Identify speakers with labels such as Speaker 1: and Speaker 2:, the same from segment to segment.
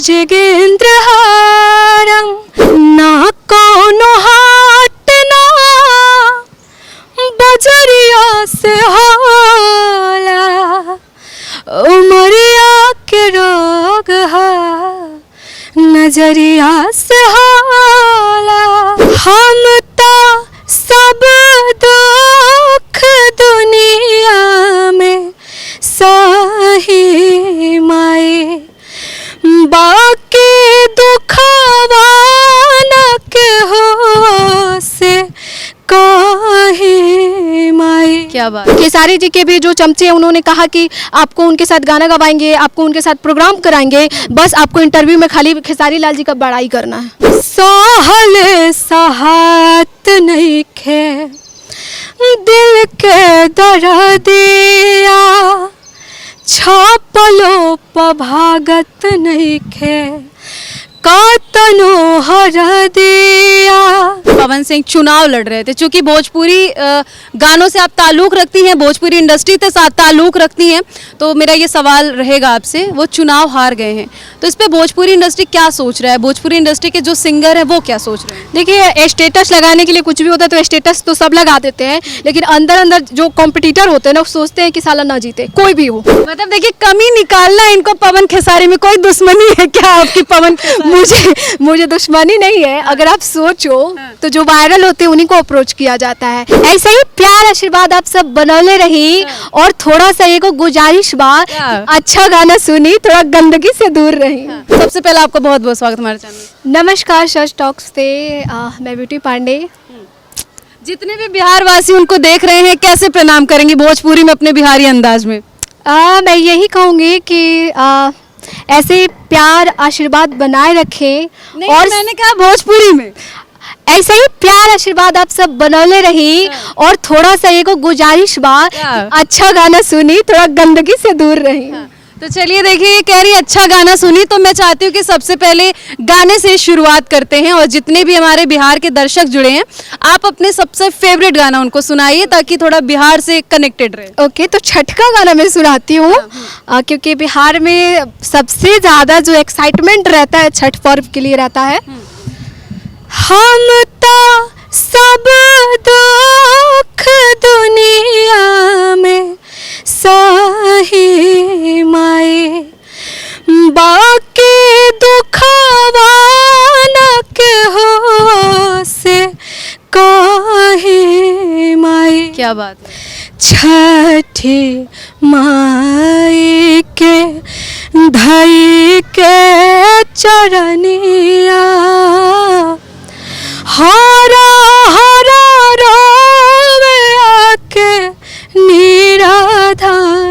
Speaker 1: भुजगेंद्रहारं ना कोनो हाट ना बजरिया से होला उमरिया के रोग है नजरिया से होला हम तो सब दुख दुनिया में सही माए बाकी दुखवा न के हो से काहे माए।
Speaker 2: क्या बात।
Speaker 1: खेसारी जी के भी जो चमचे हैं उन्होंने कहा कि आपको उनके साथ गाना गवाएंगे, आपको उनके साथ प्रोग्राम कराएंगे, बस आपको इंटरव्यू में खाली खेसारी लाल जी का बड़ाई करना है। सहल सहात नहीं खे दिल के दर्दिया छापलो पभागत नहीं खे कातनो हर दिया।
Speaker 2: पवन सिंह चुनाव लड़ रहे थे, चूंकि भोजपुरी गानों से आप ताल्लुक़ रखती हैं, भोजपुरी इंडस्ट्री के साथ ताल्लुक़ रखती हैं, तो मेरा ये सवाल रहेगा आपसे, वो चुनाव हार गए हैं तो इस पे भोजपुरी इंडस्ट्री क्या सोच रहा है, भोजपुरी इंडस्ट्री के जो सिंगर हैं वो क्या सोच रहे हैं?
Speaker 1: देखिए स्टेटस लगाने के लिए कुछ भी होता है तो स्टेटस तो सब लगा देते हैं, लेकिन अंदर अंदर जो कॉम्पिटिटर होते हैं ना वो सोचते हैं कि साला ना जीते कोई भी हो।
Speaker 2: मतलब देखिए कमी निकालना इनको पवन खेसारी में, कोई दुश्मनी है क्या आपकी पवन?
Speaker 1: मुझे दुश्मनी नहीं है, अगर आप सोचो तो जो वायरल होते हैं उन्हीं को अप्रोच किया जाता है। ऐसे ही प्यार आशीर्वाद आप सब बनौले रही और थोड़ा सा ये को गुजारिश बा अच्छा गाना सुनी, थोड़ा गंदगी से दूर रही।
Speaker 2: सबसे पहले आपका बहुत बहुत स्वागत हमारे चैनल में।
Speaker 1: नमस्कार सच टॉक्स से मैं ब्यूटी पांडे।
Speaker 2: जितने भी बिहार वासी उनको देख रहे हैं कैसे प्रणाम करेंगे भोजपुरी में अपने बिहारी अंदाज में?
Speaker 1: मैं यही कहूँगी कि ऐसे प्यार आशीर्वाद बनाए रखें और
Speaker 2: मैंने कहा भोजपुरी में
Speaker 1: ऐसे ही प्यार आशीर्वाद आप सब बनौले रही और थोड़ा सा ये को गुजारिश बा अच्छा गाना सुनी, थोड़ा गंदगी से दूर रही।
Speaker 2: तो चलिए देखिए ये कह रही है अच्छा गाना सुनी, तो मैं चाहती हूँ कि सबसे पहले गाने से शुरुआत करते हैं और जितने भी हमारे बिहार के दर्शक जुड़े हैं आप अपने सबसे फेवरेट गाना उनको सुनाइए ताकि थोड़ा बिहार से कनेक्टेड रहे।
Speaker 1: ओके तो छठ का गाना मैं सुनाती हूँ क्योंकि बिहार में सबसे ज़्यादा जो एक्साइटमेंट रहता है छठ पर्व के लिए रहता है। हम तो सब दुख दुनिया में सही माए बाकी दुखवा न के हो से काहे माए।
Speaker 2: क्या बात है।
Speaker 1: छठी माई के धई के चरनिया हरा हरा रोवे आके निराधनिया।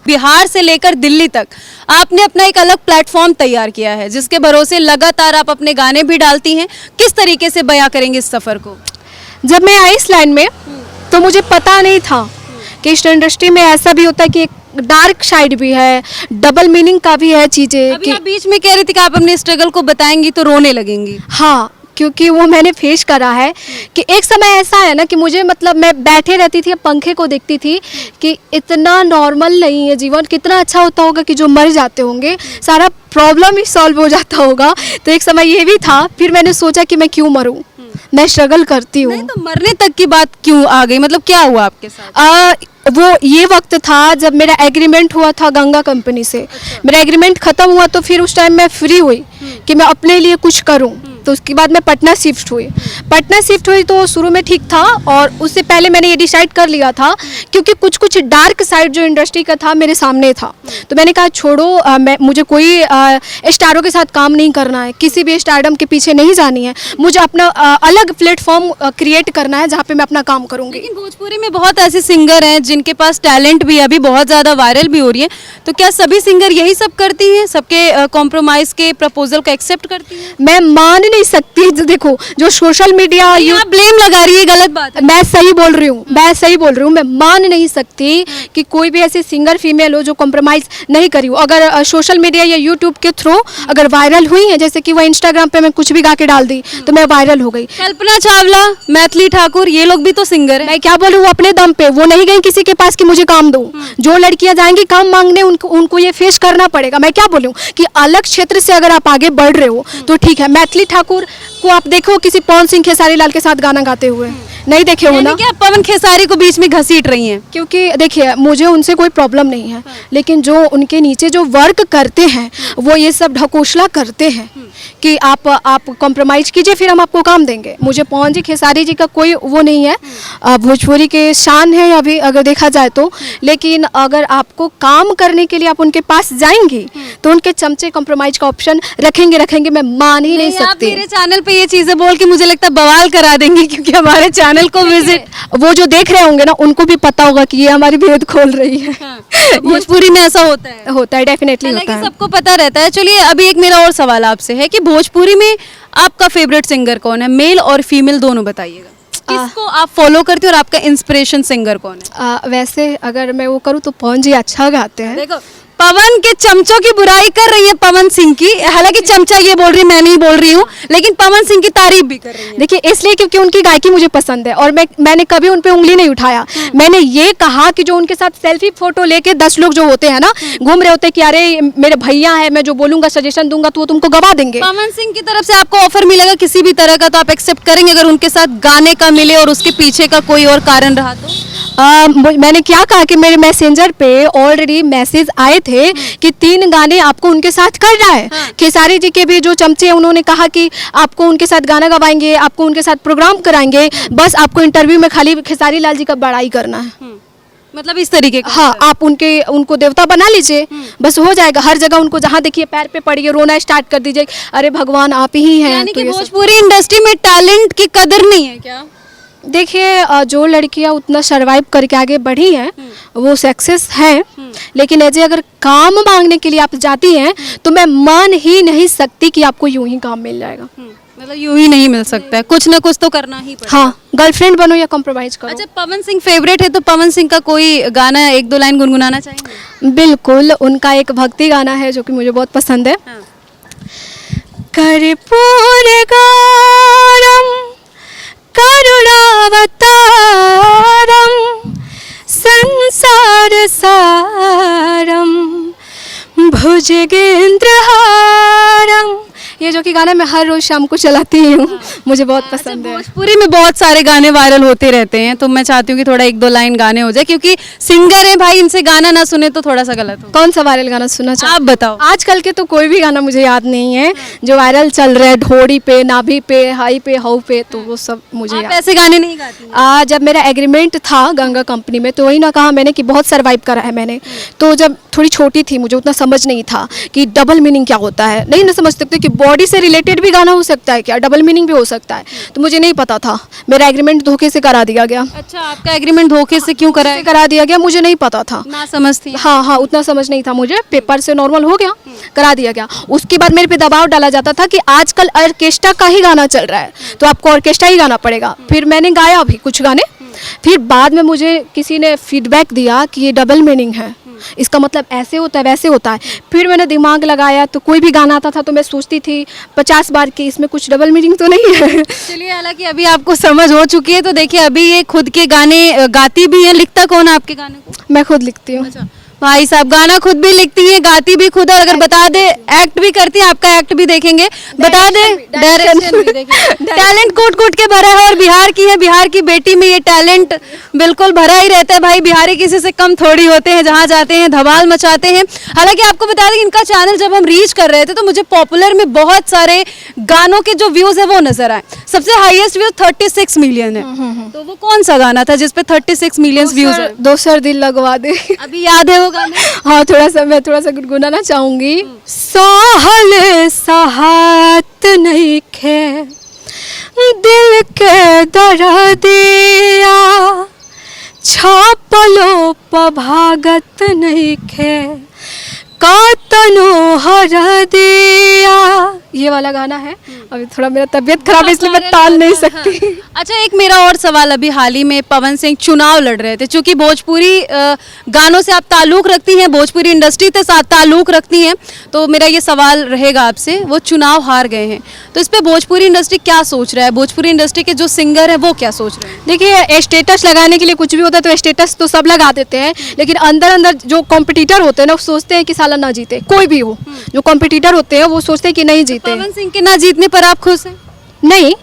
Speaker 2: बिहार से लेकर दिल्ली तक आपने अपना एक अलग प्लेटफॉर्म तैयार किया है जिसके भरोसे लगातार आप अपने गाने भी डालती हैं, किस तरीके से बयां करेंगे इस सफ़र को?
Speaker 1: जब मैं आई इस लाइन में तो मुझे पता नहीं था कि इस इंडस्ट्री में ऐसा भी होता है कि एक डार्क साइड भी है, डबल मीनिंग का भी है चीज़ें।
Speaker 2: अभी आप बीच में कह रही थी कि आप अपने स्ट्रगल को बताएंगी तो रोने लगेंगी।
Speaker 1: हाँ क्योंकि वो मैंने फेस करा है कि एक समय ऐसा है ना कि मुझे मतलब मैं बैठे रहती थी पंखे को देखती थी कि इतना नॉर्मल नहीं है जीवन, कितना अच्छा होता होगा कि जो मर जाते होंगे सारा प्रॉब्लम ही सॉल्व हो जाता होगा। तो एक समय ये भी था, फिर मैंने सोचा कि मैं क्यों मरूं, मैं स्ट्रगल करती हूँ।
Speaker 2: तो मरने तक की बात क्यों आ गई, मतलब क्या हुआ आपके साथ?
Speaker 1: वो ये वक्त था जब मेरा एग्रीमेंट हुआ था गंगा कंपनी से। मेरा एग्रीमेंट ख़त्म हुआ तो फिर उस टाइम मैं फ्री हुई कि मैं अपने लिए कुछ करूं। तो उसके बाद मैं पटना शिफ्ट हुई। तो शुरू में ठीक था और उससे पहले मैंने ये डिसाइड कर लिया था क्योंकि कुछ कुछ डार्क साइड जो इंडस्ट्री का था मेरे सामने था। तो मैंने कहा छोड़ो, मुझे कोई स्टारों के साथ काम नहीं करना है, किसी भी स्टारडम के पीछे नहीं जानी है, मुझे अपना अलग प्लेटफॉर्म क्रिएट करना है जहाँ पे मैं अपना काम करूँगी।
Speaker 2: लेकिन भोजपुरी में बहुत ऐसे सिंगर हैं जिनके पास टैलेंट भी अभी बहुत ज़्यादा वायरल भी हो रही है, तो क्या सभी सिंगर यही सब करती हैं, सबके कॉम्प्रोमाइज़ के प्रपोजल को एक्सेप्ट करती हैं?
Speaker 1: मैं मान नहीं नहीं सकती। देखो जो सोशल मीडिया
Speaker 2: आप ब्लेम लगा रही है, गलत बात है।
Speaker 1: मैं सही बोल रही हूँ, मैं सही बोल रही हूँ। मैं मान नहीं सकती कि कोई भी ऐसी सिंगर फीमेल हो जो कॉम्प्रोमाइज़ नहीं करी हो। अगर सोशल मीडिया या यूट्यूब के थ्रू अगर वायरल हुई है, जैसे कि वह इंस्टाग्राम पे मैं कुछ भी गा के डाल दी तो मैं वायरल हो गई।
Speaker 2: कल्पना चावला, मैथिली ठाकुर, ये लोग भी तो सिंगर है।
Speaker 1: मैं क्या बोलूँ, वो अपने दम पे, वो नहीं गई किसी के पास कि मुझे काम दो। जो लड़कियां जाएंगी काम मांगने उनको ये फेस करना पड़ेगा। मैं क्या बोलूँ कि अलग क्षेत्र से अगर आप आगे बढ़ रहे हो तो ठीक है। मैथिली ठाकुर को आप देखो किसी पवन सिंह खेसारी लाल के साथ गाना गाते हुए, नहीं देखे हो ना?
Speaker 2: क्या पवन खेसारी को बीच में घसीट रही हैं?
Speaker 1: क्योंकि देखिए मुझे उनसे कोई प्रॉब्लम नहीं है, लेकिन जो उनके नीचे जो वर्क करते हैं वो ये सब ढकोसला करते हैं कि आप कॉम्प्रोमाइज़ कीजिए फिर हम आपको काम देंगे। मुझे पवन जी खेसारी जी का कोई वो नहीं है, भोजपुरी के शान है अभी अगर देखा जाए तो। लेकिन अगर आपको काम करने के लिए आप उनके पास जाएंगी तो उनके चमचे कॉम्प्रोमाइज़ का ऑप्शन रखेंगे, मैं मान ही नहीं
Speaker 2: आप
Speaker 1: सकती।
Speaker 2: मेरे चैनल पे ये चीजें बोल के मुझे लगता है बवाल करा देंगी, क्योंकि हमारे चैनल को विजिट
Speaker 1: वो जो देख रहे होंगे ना उनको भी पता होगा कि ये हमारी भेद खोल रही है।
Speaker 2: भोजपुरी में ऐसा होता है
Speaker 1: डेफिनेटली होता
Speaker 2: हालांकि
Speaker 1: है।
Speaker 2: सबको पता रहता है। चलिए अभी एक मेरा और सवाल आपसे है कि भोजपुरी में आपका फेवरेट सिंगर कौन है, मेल और फीमेल दोनों बताइएगा। किसको आप फॉलो करते हो और आपका इंस्पिरेशन सिंगर कौन है?
Speaker 1: वैसे अगर मैं वो करूँ तो पवन जी अच्छा गाते हैं।
Speaker 2: देखो पवन के चमचों की बुराई कर रही है पवन सिंह की, हालांकि चमचा ये बोल रही है, मैं नहीं बोल रही हूँ, लेकिन पवन सिंह की तारीफ भी कर रही है।
Speaker 1: देखिए इसलिए क्योंकि उनकी गायकी मुझे पसंद है और मैंने कभी उन पे उंगली नहीं उठाया। मैंने ये कहा कि जो उनके साथ सेल्फी फोटो लेके 10 लोग जो होते हैं ना घूम रहे होते हैं कि अरे मेरे भैया है, मैं जो बोलूंगा सजेशन दूंगा तो वो तुमको गवा देंगे।
Speaker 2: पवन सिंह की तरफ से आपको ऑफर मिलेगा किसी भी तरह का तो आप एक्सेप्ट करेंगे अगर उनके साथ गाने का मिले और उसके पीछे का कोई और कारण रहा तो?
Speaker 1: मैंने क्या कहा कि मेरे मैसेंजर पे ऑलरेडी मैसेज आए थे कि 3 गाने आपको उनके साथ करना है। खेसारी जी के भी जो चमचे हैं उन्होंने कहा कि आपको उनके साथ गाना गवाएंगे, आपको उनके साथ प्रोग्राम कराएंगे, बस आपको इंटरव्यू में खाली खेसारी लाल जी का बड़ाई करना है।
Speaker 2: मतलब इस तरीके का?
Speaker 1: हाँ, आप उनको देवता बना लीजिए, बस हो जाएगा। हर जगह उनको जहाँ देखिए पैर पे पड़िए, रोना स्टार्ट कर दीजिए, अरे भगवान आप ही हैं।
Speaker 2: यानी
Speaker 1: तो
Speaker 2: कि
Speaker 1: ये सब-
Speaker 2: भोजपुरी इंडस्ट्री में टैलेंट की कदर नहीं है क्या?
Speaker 1: देखिए जो लड़कियां उतना सरवाइव करके आगे बढ़ी हैं वो सक्सेस हैं, लेकिन ऐसे अगर काम मांगने के लिए आप जाती हैं तो मैं मान ही नहीं सकती कि आपको यूं ही काम मिल जाएगा।
Speaker 2: मतलब यूं ही नहीं मिल सकता है, कुछ ना कुछ तो करना ही पड़ेगा।
Speaker 1: हाँ, गर्लफ्रेंड बनो या कॉम्प्रोमाइज करो।
Speaker 2: अच्छा, पवन सिंह फेवरेट है तो पवन सिंह का कोई गाना 1-2 लाइन गुनगुनाना चाहेंगे?
Speaker 1: बिल्कुल, उनका एक भक्ति गाना है जो कि मुझे बहुत पसंद है।
Speaker 2: हाँ।
Speaker 1: कर्पूर गारम करुणावतारम संसार सारम भुजगेंद्रहारम, ये जो कि गाना मैं हर रोज शाम को चलाती हूँ, मुझे बहुत पसंद है।
Speaker 2: भोजपुरी में बहुत सारे गाने वायरल होते रहते हैं, तो मैं चाहती हूँ कि थोड़ा 1-2 लाइन गाने हो जाए, क्योंकि सिंगर है भाई, इनसे गाना ना सुने तो थोड़ा सा गलत हो।
Speaker 1: कौन सा वायरल गाना सुनना चाहते
Speaker 2: आप बताओ।
Speaker 1: आजकल के तो कोई भी गाना मुझे याद नहीं है जो वायरल चल रहा है, ढोड़ी पे, नाभि पे, हाई पे, हाउ पे, तो वो सब मुझे
Speaker 2: आप
Speaker 1: याद।
Speaker 2: ऐसे गाने नहीं गाती हैं?
Speaker 1: जब मेरा एग्रीमेंट था गंगा कंपनी में तो वही ना कहा मैंने कि बहुत सरवाइव करा है मैंने। तो जब थोड़ी छोटी थी मुझे उतना समझ नहीं था कि डबल मीनिंग क्या होता है, नहीं ना समझ सकते कि बॉडी से रिलेटेड भी गाना हो सकता है क्या, डबल मीनिंग भी हो सकता है, तो मुझे नहीं पता था। मेरा एग्रीमेंट धोखे से करा दिया गया।
Speaker 2: अच्छा, आपका एग्रीमेंट धोखे से क्यों करा है?
Speaker 1: करा दिया गया, मुझे नहीं पता था।
Speaker 2: ना समझती।
Speaker 1: हाँ, उतना समझ नहीं था मुझे, पेपर से नॉर्मल हो गया, करा दिया गया। उसके बाद मेरे पे दबाव डाला जाता था कि आजकल ऑर्केस्ट्रा का ही गाना चल रहा है तो आपको ऑर्केस्ट्रा ही गाना पड़ेगा। फिर मैंने गाया भी कुछ गाने, फिर बाद में मुझे किसी ने फीडबैक दिया कि ये डबल मीनिंग है, इसका मतलब ऐसे होता है वैसे होता है। फिर मैंने दिमाग लगाया तो कोई भी गाना आता था तो मैं सोचती थी 50 बार कि इसमें कुछ डबल मीनिंग तो नहीं है।
Speaker 2: चलिए, हालांकि अभी आपको समझ हो चुकी है, तो देखिए अभी ये खुद के गाने गाती भी हैं। लिखता कौन है आपके गाने को?
Speaker 1: मैं खुद लिखती हूँ।
Speaker 2: अच्छा, भाई साहब गाना खुद भी लिखती हैं, गाती भी खुद, और अगर बता दे एक्ट भी करती हैं, आपका एक्ट भी देखेंगे, बता दे डायरेक्शन भी देखेंगे। टैलेंट कूट कूट के भरा है और बिहार की है, बिहार की बेटी में ये टैलेंट बिल्कुल भरा ही रहता है भाई। बिहारी किसी से कम थोड़ी होते हैं, जहाँ जाते हैं धमाल मचाते हैं। हालांकि आपको बता दें इनका चैनल जब हम रीच कर रहे थे तो मुझे पॉपुलर में बहुत सारे गानों के जो व्यूज है वो नजर आए। सबसे हाईएस्ट व्यूज 36 मिलियन है, तो वो कौन सा गाना था जिसपे 36 मिलियन व्यूज है?
Speaker 1: दोसर दिल लगवा दे।
Speaker 2: अभी याद है वो गाना?
Speaker 1: हाँ, मैं थोड़ा सा गुनगुनाना चाहूंगी। सहल सहात नहीं खे दिल के दर्दिया, छापलो पभागत नहीं खे, कात तनो हरा दिया, ये वाला गाना है। अभी थोड़ा मेरा तबीयत खराब है इसलिए मैं ताल नहीं सकती।
Speaker 2: अच्छा, एक मेरा और सवाल, अभी हाल ही में पवन सिंह चुनाव लड़ रहे थे, चूंकि भोजपुरी गानों से आप ताल्लुक़ रखती हैं, भोजपुरी इंडस्ट्री के साथ ताल्लुक़ रखती हैं, तो मेरा ये सवाल रहेगा आपसे, वो चुनाव हार गए हैं, तो इस पे भोजपुरी इंडस्ट्री क्या सोच रहा है, भोजपुरी इंडस्ट्री के जो सिंगर हैं वो क्या सोच रहे हैं?
Speaker 1: देखिए, स्टेटस लगाने के लिए कुछ भी होता है तो स्टेटस तो सब लगा देते हैं, लेकिन अंदर अंदर जो कॉम्पिटिटर होते हैं ना वो सोचते हैं कि साला ना जीते, कोई भी हो। जो कॉम्पिटिटर होते हैं वो सोचते हैं कि नहीं जीते।
Speaker 2: पवन सिंह के ना जीतने पर आप खुश हैं?
Speaker 1: नहीं,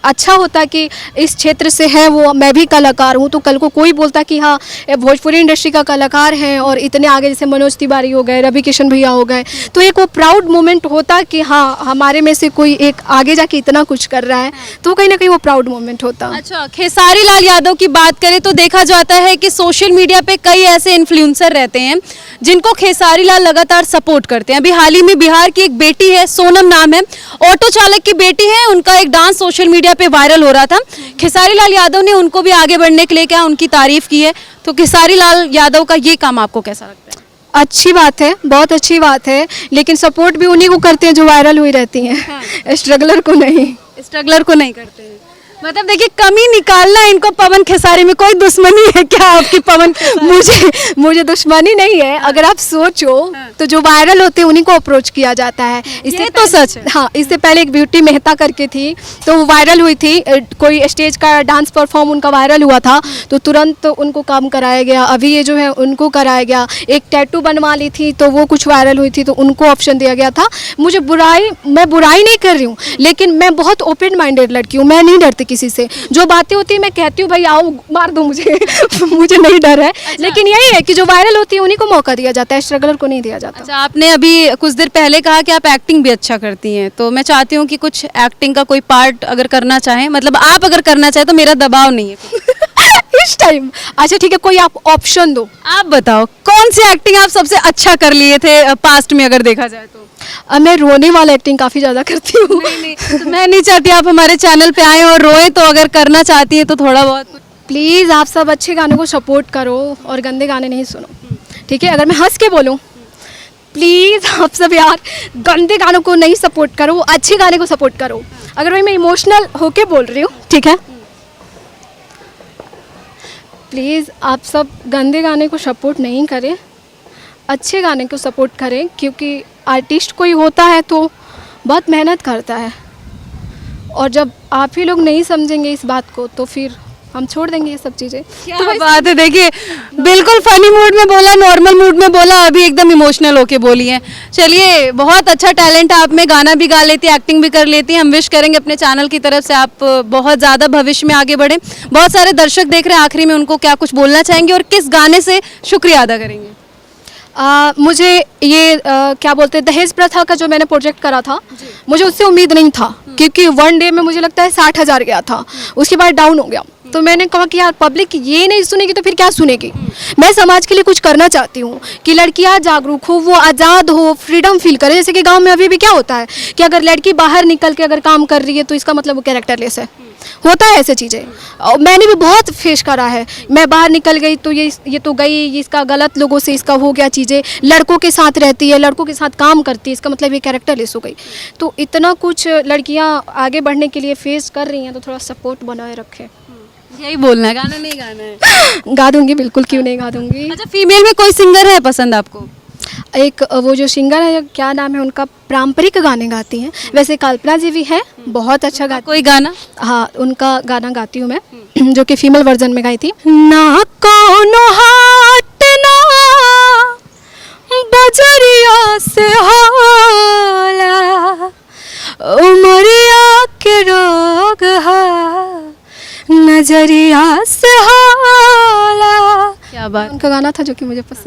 Speaker 1: अच्छा होता कि इस क्षेत्र से है वो, मैं भी कलाकार हूँ, तो कल को कोई बोलता कि हाँ ये भोजपुरी इंडस्ट्री का कलाकार हैं और इतने आगे, जैसे मनोज तिवारी हो गए, रवि किशन भैया हो गए, तो एक वो प्राउड मोमेंट होता कि हाँ हमारे में से कोई एक आगे जाके इतना कुछ कर रहा है, तो कहीं ना कहीं वो प्राउड मोमेंट होता।
Speaker 2: अच्छा, खेसारी लाल यादव की बात करें तो देखा जाता है कि सोशल मीडिया पे कई ऐसे इन्फ्लुएंसर रहते हैं जिनको खेसारी लाल लगातार सपोर्ट करते हैं। अभी हाल ही में बिहार की एक बेटी है, सोनम नाम है, ऑटो चालक की बेटी है, उनका एक डांस सोशल मीडिया पे वायरल हो रहा था। खेसारी लाल यादव ने उनको भी आगे बढ़ने के लिए क्या उनकी तारीफ की है, तो खेसारी लाल यादव का ये काम आपको कैसा लगता है?
Speaker 1: अच्छी बात है, बहुत अच्छी बात है, लेकिन सपोर्ट भी उन्हीं को करते हैं जो वायरल हुई रहती हैं, स्ट्रगलर को नहीं।
Speaker 2: स्ट्रगलर को नहीं करते हैं, मतलब देखिए कमी निकालना इनको पवन खेसारी में कोई दुश्मनी है क्या आपकी पवन खेसारी?
Speaker 1: मुझे दुश्मनी नहीं है, अगर आप सोचो तो जो वायरल होते हैं उन्हीं को अप्रोच किया जाता है।
Speaker 2: ये तो सच है।
Speaker 1: हाँ, इससे पहले एक ब्यूटी मेहता करके थी, तो वो वायरल हुई थी, कोई स्टेज का डांस परफॉर्म उनका वायरल हुआ था, तो तुरंत उनको काम कराया गया। अभी ये जो है उनको कराया गया। एक टैटू बनवा ली थी तो वो कुछ वायरल हुई थी तो उनको ऑप्शन दिया गया था। मैं बुराई नहीं कर रही हूँ, लेकिन मैं बहुत ओपन माइंडेड लड़की हूँ, मैं नहीं डरती किसी से। जो बातें होती है मैं कहती हूँ भाई आओ मार दो मुझे मुझे नहीं डर है।
Speaker 2: अच्छा।
Speaker 1: लेकिन यही है कि जो वायरल होती है उन्हीं को मौका दिया जाता है, स्ट्रगलर को नहीं दिया जाता।
Speaker 2: अच्छा, आपने अभी कुछ देर पहले कहा कि आप एक्टिंग भी अच्छा करती हैं, तो मैं चाहती हूँ कि कुछ एक्टिंग का कोई पार्ट अगर करना चाहें, मतलब आप अगर करना चाहें तो मेरा दबाव नहीं है
Speaker 1: इस टाइम। अच्छा ठीक है, कोई आप ऑप्शन दो।
Speaker 2: आप बताओ कौन सी एक्टिंग आप सबसे अच्छा कर लिए थे पास्ट में अगर देखा जाए तो?
Speaker 1: मैं रोने वाला एक्टिंग काफ़ी ज़्यादा करती हूँ।
Speaker 2: नहीं, तो मैं नहीं चाहती आप हमारे चैनल पे आए और रोए, तो अगर करना चाहती है तो थोड़ा बहुत
Speaker 1: प्लीज़ आप सब अच्छे गानों को सपोर्ट करो और गंदे गाने नहीं सुनो, ठीक है? अगर मैं हंस के बोलूँ, प्लीज़ आप सब यार गंदे गानों को नहीं सपोर्ट करो, अच्छे गाने को सपोर्ट करो। अगर भाई मैं इमोशनल होके बोल रही हूँ, ठीक है, प्लीज़ आप सब गंदे गाने को सपोर्ट नहीं करें, अच्छे गाने को सपोर्ट करें, क्योंकि आर्टिस्ट कोई होता है तो बहुत मेहनत करता है, और जब आप ही लोग नहीं समझेंगे इस बात को तो फिर हम छोड़ देंगे ये सब चीज़ें।
Speaker 2: क्या तो बात है, देखिए बिल्कुल फनी मूड में बोला, नॉर्मल मूड में बोला, अभी एकदम इमोशनल होके बोली है। चलिए, बहुत अच्छा टैलेंट है आप में, गाना भी गा लेती है, एक्टिंग भी कर लेती है। हम विश करेंगे अपने चैनल की तरफ से आप बहुत ज़्यादा भविष्य में आगे बढ़े। बहुत सारे दर्शक देख रहे हैं, आखिरी में उनको क्या कुछ बोलना चाहेंगे और किस गाने से शुक्रिया अदा करेंगे?
Speaker 1: मुझे ये क्या बोलते हैं, दहेज प्रथा का जो मैंने प्रोजेक्ट करा था, मुझे उससे उम्मीद नहीं था, क्योंकि वन डे में मुझे लगता है 60,000 गया था, उसके बाद डाउन हो गया। तो मैंने कहा कि यार पब्लिक ये नहीं सुनेगी तो फिर क्या सुनेगी। मैं समाज के लिए कुछ करना चाहती हूँ कि लड़कियाँ जागरूक हो, वो आज़ाद हो, फ्रीडम फील करे। जैसे कि गांव में अभी भी क्या होता है कि अगर लड़की बाहर निकल के अगर काम कर रही है तो इसका मतलब वो कैरेक्टरलेस है, होता है ऐसे चीज़ें। और मैंने भी बहुत फेस करा है, मैं बाहर निकल गई तो ये तो गई, इसका गलत लोगों से इसका हो गया चीज़ें, लड़कों के साथ रहती है, लड़कों के साथ काम करती है, इसका मतलब ये कैरेक्टरलेस हो गई। तो इतना कुछ लड़कियां आगे बढ़ने के लिए फेस कर रही हैं, तो थोड़ा सपोर्ट बनाए रखें।
Speaker 2: यही बोलना है, गाना नहीं गाना है?
Speaker 1: गा दूंगी, बिल्कुल, क्यों नहीं गा दूंगी।
Speaker 2: अच्छा, फीमेल में कोई सिंगर है पसंद आपको?
Speaker 1: एक वो जो सिंगर है, क्या नाम है उनका, पारंपरिक गाने गाती हैं। वैसे कल्पना जी भी हैं, बहुत अच्छा गाती।
Speaker 2: कोई गाना?
Speaker 1: हाँ, उनका गाना गाती हूँ मैं, जो कि फीमेल वर्जन में गाई थी। ना कोनो हाट ना बजरिया से होला, उमरिया के रोग है नजरिया से होला।
Speaker 2: क्या बात।
Speaker 1: उनका गाना था जो कि मुझे पसंद।